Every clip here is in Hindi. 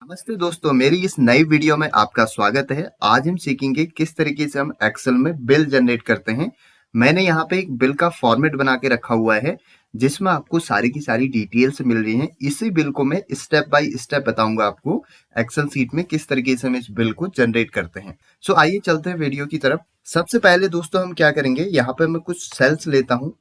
नमस्ते दोस्तों, मेरी इस नई वीडियो में आपका स्वागत है। आज हम सीखेंगे किस तरीके से हम एक्सेल में बिल जनरेट करते हैं। मैंने यहाँ पे एक बिल का फॉर्मेट बना के रखा हुआ है जिसमें आपको सारी की सारी डिटेल्स मिल रही हैं। इसी बिल को मैं स्टेप बाय स्टेप बताऊंगा आपको एक्सेल सीट में किस तरीके से हम इस बिल को जनरेट करते हैं। सो आइए चलते हैं वीडियो की तरफ। सबसे पहले दोस्तों हम क्या करेंगे, यहाँ पे मैं कुछ सेल्स लेता हूँ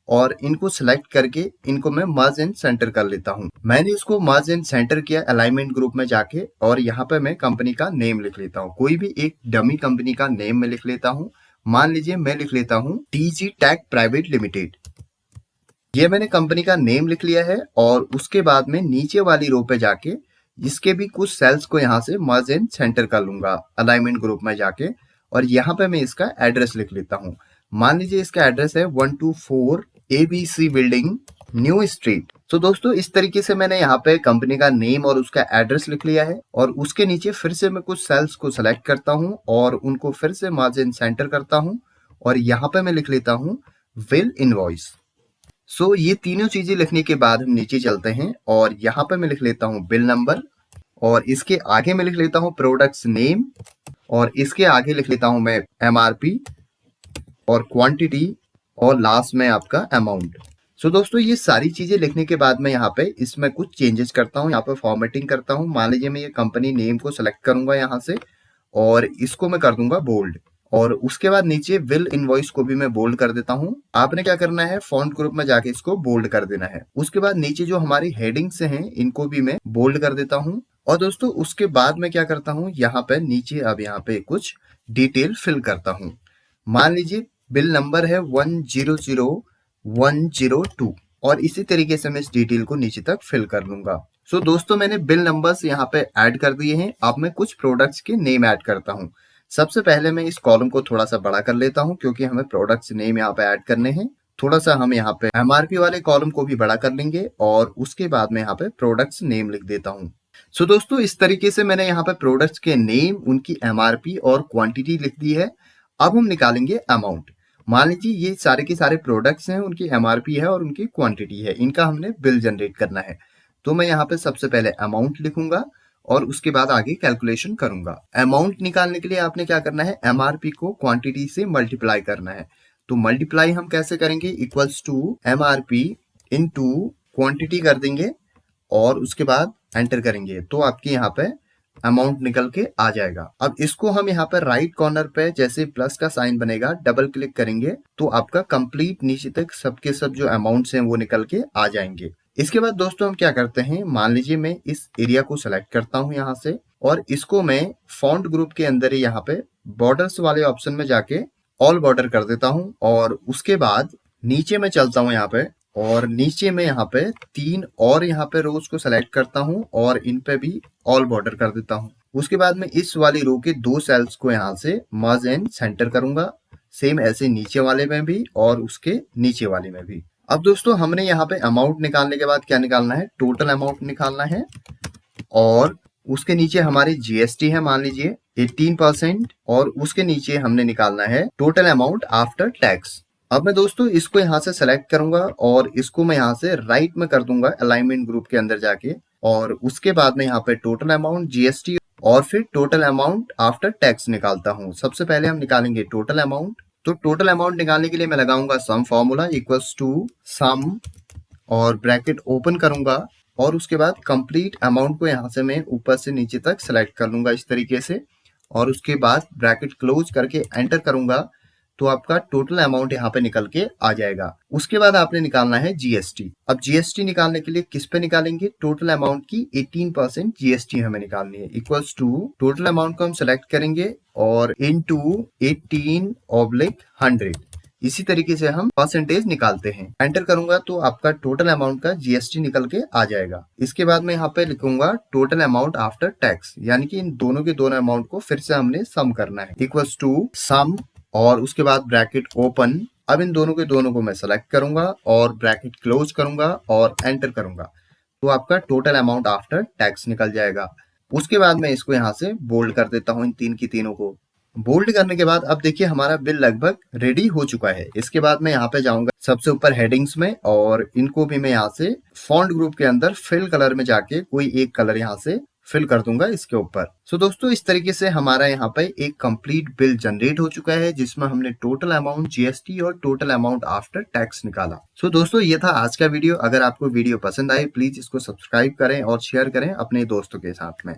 और इनको सिलेक्ट करके इनको मैं मर्ज एंड सेंटर कर लेता हूँ। मैंने इसको मर्ज एंड सेंटर किया अलाइनमेंट ग्रुप में जाके, और यहाँ पे मैं कंपनी का नेम लिख लेता हूँ। कोई भी एक डमी कंपनी का नेम मैं लिख लेता हूँ। मान लीजिए मैं लिख लेता हूँ टीजी टेक प्राइवेट लिमिटेड। ये मैंने कंपनी का नेम लिख लिया है और उसके बाद में नीचे वाली रो पे जाके इसके भी कुछ सेल्स को यहाँ से मर्ज एंड सेंटर कर लूंगा अलाइनमेंट ग्रुप में जाके, और यहाँ पे मैं इसका एड्रेस लिख लेता हूँ। मान लीजिए इसका एड्रेस है 124 ABC बिल्डिंग, न्यू स्ट्रीट। तो दोस्तों इस तरीके से मैंने यहाँ पे कंपनी का नेम और उसका एड्रेस लिख लिया है, और उसके नीचे फिर से मैं कुछ सेल्स को सेलेक्ट करता हूँ और उनको फिर से मर्ज एंड सेंटर करता हूँ, और यहाँ पे मैं लिख लेता हूँ बिल इनवॉइस। सो ये तीनों चीजें लिखने के बाद हम नीचे चलते हैं और यहाँ पे मैं लिख लेता हूँ बिल नंबर, और इसके आगे मैं लिख लेता हूँ प्रोडक्ट्स नेम, और इसके आगे लिख लेता हूँ मैं MRP और क्वांटिटी, और लास्ट में आपका अमाउंट। सो दोस्तों ये सारी चीजें लिखने के बाद मैं यहाँ पे इसमें कुछ चेंजेस करता हूँ, यहाँ पे फॉर्मेटिंग करता हूँ। मान लीजिए मैं ये कंपनी नेम को सेलेक्ट करूंगा यहाँ से, और इसको मैं कर दूंगा बोल्ड, और उसके बाद नीचे बिल इनवॉइस को भी मैं बोल्ड कर देता हूँ। आपने क्या करना है, फॉन्ट ग्रुप में जाके इसको बोल्ड कर देना है। उसके बाद नीचे जो हमारी हेडिंग्स हैं इनको भी मैं बोल्ड कर देता हूँ। और दोस्तों उसके बाद मैं क्या करता हूँ, यहाँ पे नीचे अब यहाँ पे कुछ डिटेल फिल करता हूँ। मान लीजिए बिल नंबर है 100102, और इसी तरीके से मैं इस डिटेल को नीचे तक फिल कर लूंगा। सो दोस्तों मैंने बिल नंबर्स यहाँ पे ऐड कर दिए हैं। अब मैं कुछ प्रोडक्ट्स के नेम ऐड करता हूँ। सबसे पहले मैं इस कॉलम को थोड़ा सा बड़ा कर लेता हूँ क्योंकि हमें प्रोडक्ट्स नेम यहाँ पे ऐड करने हैं। थोड़ा सा हम यहाँ पे MRP वाले कॉलम को भी बड़ा कर लेंगे, और उसके बाद में यहाँ पे प्रोडक्ट्स नेम लिख देता हूँ। सो दोस्तों इस तरीके से मैंने यहाँ पे प्रोडक्ट्स के नेम, उनकी MRP और क्वांटिटी लिख दी है। अब हम निकालेंगे अमाउंट। मान लीजिए ये सारे के सारे प्रोडक्ट्स हैं, उनकी MRP है और उनकी क्वांटिटी है, इनका हमने बिल जनरेट करना है। तो मैं यहाँ पे सबसे पहले अमाउंट लिखूंगा और उसके बाद आगे कैलकुलेशन करूंगा। अमाउंट निकालने के लिए आपने क्या करना है, MRP को क्वांटिटी से मल्टीप्लाई करना है। तो मल्टीप्लाई हम कैसे करेंगे, equals to MRP into quantity कर देंगे और उसके बाद एंटर करेंगे, तो आपके यहाँ पे अमाउंट निकल के आ जाएगा। अब इसको हम यहाँ पर राइट कॉर्नर पे जैसे प्लस का साइन बनेगा डबल क्लिक करेंगे तो आपका कंप्लीट नीचे तक सबके सब जो अमाउंट्स हैं वो निकल के आ जाएंगे। इसके बाद दोस्तों हम क्या करते हैं, मान लीजिए मैं इस एरिया को सेलेक्ट करता हूँ यहाँ से, और इसको मैं फॉन्ट ग्रुप के अंदर ही यहाँ पे बॉर्डर्स वाले ऑप्शन में जाके ऑल बॉर्डर कर देता हूँ, और उसके बाद नीचे में चलता हूँ यहाँ पे, और नीचे में यहाँ पे 3 और यहाँ पे रोज को सेलेक्ट करता हूँ और इन पे भी ऑल बॉर्डर कर देता हूँ। उसके बाद में इस वाली रो के 2 सेल्स को यहाँ से मर्ज एंड सेंटर करूंगा, सेम ऐसे नीचे वाले में भी और उसके नीचे वाले में भी। अब दोस्तों हमने यहाँ पे अमाउंट निकालने के बाद क्या निकालना है, टोटल अमाउंट निकालना है, और उसके नीचे हमारी GST है मान लीजिए 18%, और उसके नीचे हमने निकालना है टोटल अमाउंट आफ्टर टैक्स। अब मैं दोस्तों इसको यहाँ से सेलेक्ट करूंगा और इसको मैं यहाँ से राइट में कर दूंगा अलाइनमेंट ग्रुप के अंदर जाके, और उसके बाद में यहाँ पे टोटल अमाउंट, GST और फिर टोटल अमाउंट आफ्टर टैक्स निकालता हूँ। सबसे पहले हम निकालेंगे टोटल अमाउंट। तो टोटल अमाउंट निकालने के लिए मैं लगाऊंगा some formula equals to some और ब्रैकेट ओपन करूंगा, और उसके बाद कंप्लीट अमाउंट को यहाँ से मैं ऊपर से नीचे तक सेलेक्ट कर लूंगा इस तरीके से, और उसके बाद ब्रैकेट क्लोज करके एंटर करूंगा, तो आपका टोटल अमाउंट यहाँ पे निकल के आ जाएगा। उसके बाद आपने निकालना है GST। अब GST निकालने के लिए किस पे निकालेंगे, टोटल अमाउंट की 18% GST हमें निकालनी है, इक्वल्स टू टोटल अमाउंट को हम सेलेक्ट करेंगे और इनटू 18/100। इसी तरीके से हम परसेंटेज निकालते हैं। एंटर करूंगा तो आपका टोटल अमाउंट का GST निकल के आ जाएगा। इसके बाद मैं यहाँ पे लिखूंगा टोटल अमाउंट आफ्टर टैक्स, यानी कि इन दोनों के दोनों अमाउंट को फिर से हमने सम करना है, इक्वल्स टू सम और उसके बाद ब्रैकेट ओपन। अब इन दोनों के दोनों को मैं सेलेक्ट करूंगा और ब्रैकेट क्लोज करूंगा और एंटर करूंगा, तो आपका टोटल अमाउंट आफ्टर टैक्स निकल जाएगा। उसके बाद मैं इसको यहाँ से बोल्ड कर देता हूँ, इन तीन की तीनों को बोल्ड करने के बाद अब देखिए हमारा बिल लगभग रेडी हो चुका है। इसके बाद मैं यहाँ पे जाऊंगा सबसे ऊपर हेडिंग्स में, और इनको भी मैं यहाँ से फॉन्ट ग्रुप के अंदर फिल कलर में जाके कोई एक कलर यहाँ से फिल कर दूंगा इसके ऊपर। सो दोस्तों इस तरीके से हमारा यहाँ पे एक कंप्लीट बिल जनरेट हो चुका है, जिसमें हमने टोटल अमाउंट जीएसटी और टोटल अमाउंट आफ्टर टैक्स निकाला। सो दोस्तों ये था आज का वीडियो। अगर आपको वीडियो पसंद आए प्लीज इसको सब्सक्राइब करें और शेयर करें अपने दोस्तों के साथ में।